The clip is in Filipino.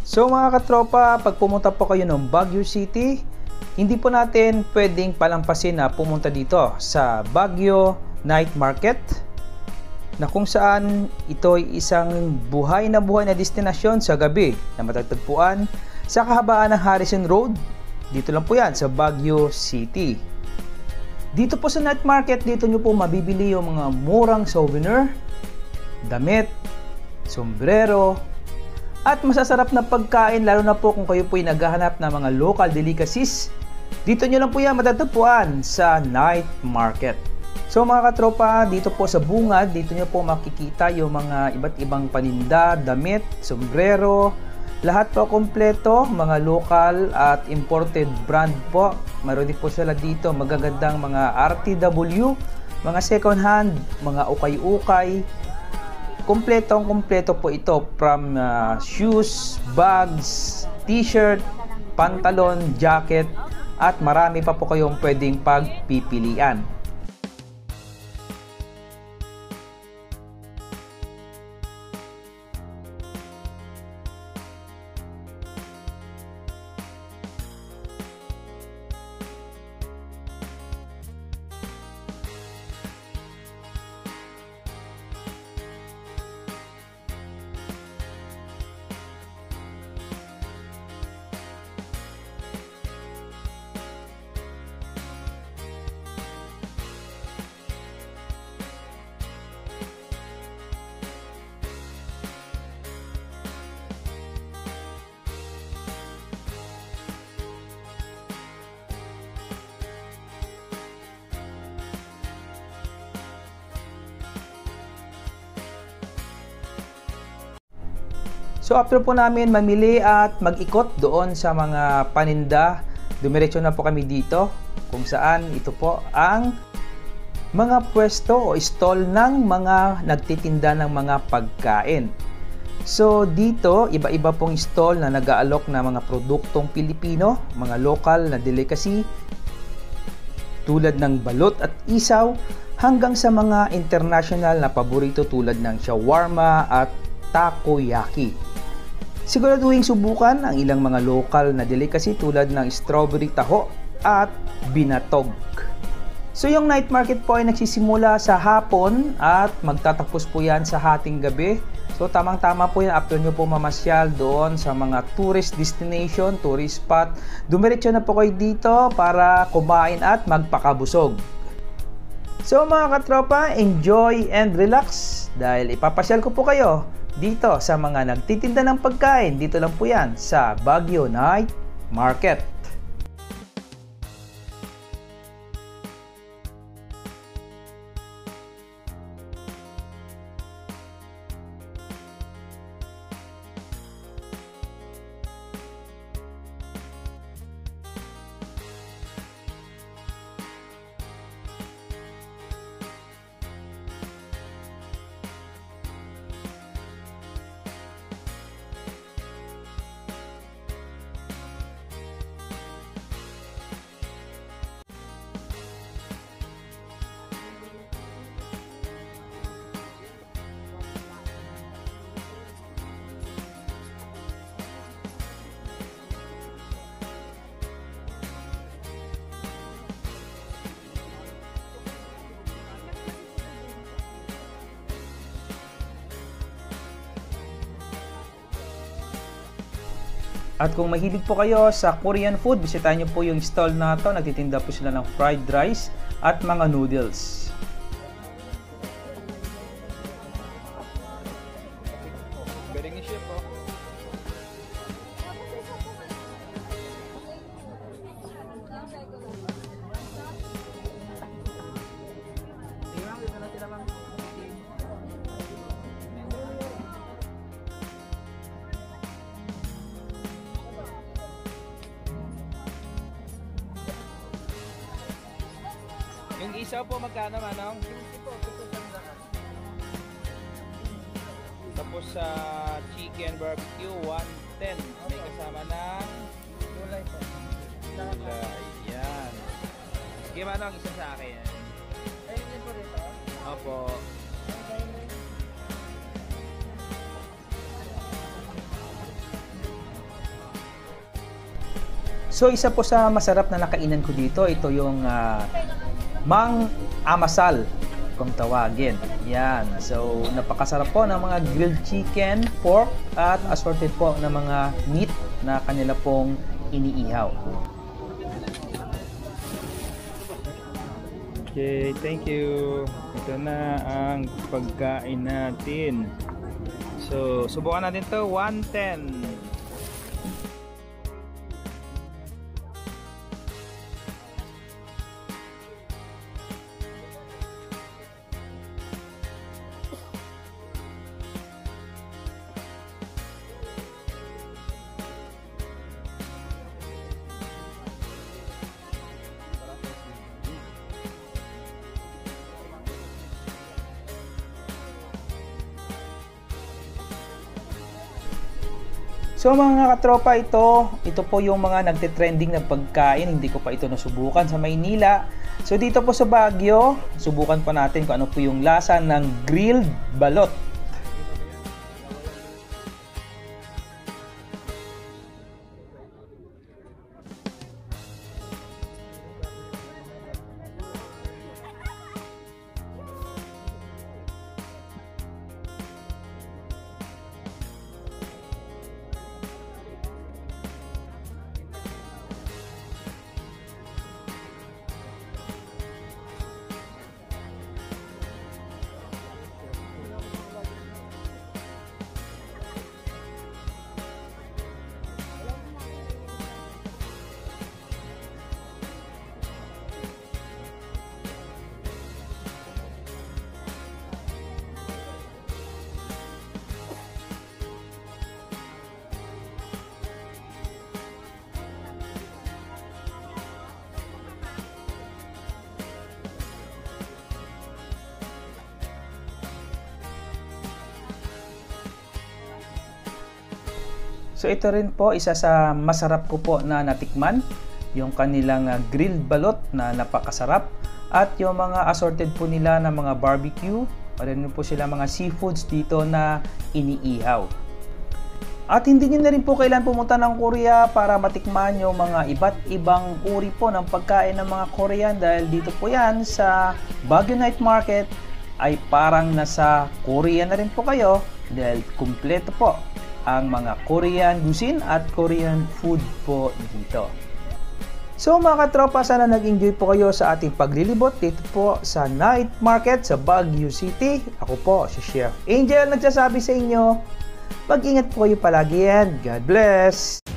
So mga katropa, pag pumunta po kayo ng Baguio City, hindi po natin pwedeng palampasin na pumunta dito sa Baguio Night Market, na kung saan ito ay isang buhay na destinasyon sa gabi na matatagpuan sa kahabaan ng Harrison Road. Dito lang po yan sa Baguio City. Dito po sa Night Market, dito nyo po mabibili yung mga murang souvenir, damit, sombrero, at masasarap na pagkain, lalo na po kung kayo po ay naghahanap ng mga local delicacies. Dito nyo lang po yan matatagpuan sa Night Market. So mga katropa, dito po sa bungad, dito nyo po makikita yung mga iba't ibang paninda, damit, sombrero, lahat po kompleto, mga local at imported brand po. Meron din po sila dito magagandang mga RTW, mga second hand, mga ukay-ukay. Kompleto po ito, from shoes, bags, t-shirt, pantalon, jacket, at marami pa po kayong pwedeng pagpipilian. So after po namin mamili at mag-ikot doon sa mga paninda, dumiretso na po kami dito kung saan ito po ang mga pwesto o stall ng mga nagtitinda ng mga pagkain. So dito, iba-iba pong stall na nag-aalok na mga produktong Pilipino, mga local na delicacy tulad ng balot at isaw, hanggang sa mga international na paborito tulad ng shawarma at takoyaki. Siguraduhin subukan ang ilang mga local na delicacy tulad ng strawberry taho at binatog. So yung night market po ay nagsisimula sa hapon at magtatapos po yan sa hating gabi. So tamang-tama po yan after nyo po mamasyal doon sa mga tourist destination, tourist spot. Dumiretso na po kayo dito para kumain at magpakabusog. So mga katropa, enjoy and relax dahil ipapasyal ko po kayo dito sa mga nagtitinda ng pagkain. Dito lang po yan sa Baguio Night Market. At kung mahilig po kayo sa Korean food, bisitahin nyo po yung stall na to. Nagtitinda po sila ng fried rice at mga noodles. Yung isaw po magkano, Manong? Tapos sa chicken barbecue, 110. May kasama Sige, manong isa sa akin. Ayun din po dito. Opo. So isa po sa masarap na nakainan ko dito, ito yung Mang Amasal kung tawagin. Yan. So napakasarap po ng mga grilled chicken, pork at assorted po ng mga meat na kanila pong iniihaw. Okay, thank you. Ito na ang pagkain natin. So subukan natin to, 110. So mga katropa, ito po yung mga nagte-trending na pagkain. Hindi ko pa ito nasubukan sa Maynila. So dito po sa Baguio, subukan po natin kung ano po yung lasa ng grilled balot. So ito rin po, isa sa masarap ko po na natikman, yung kanilang grilled balot na napakasarap, at yung mga assorted po nila na mga barbecue, meron po sila mga seafoods dito na iniihaw. At hindi nyo na rin po kailan pumunta ng Korea para matikman yung mga iba't ibang uri po ng pagkain ng mga Korean, dahil dito po yan sa Baguio Night Market ay parang nasa Korea na rin po kayo, dahil kumpleto po ang mga Korean cuisine at Korean food po dito. So mga katropa, sana nag-enjoy po kayo sa ating paglilibot dito po sa Night Market sa Baguio City. Ako po si Chef Angel nagsasabi sa inyo, mag-ingat po kayo palagi and God bless!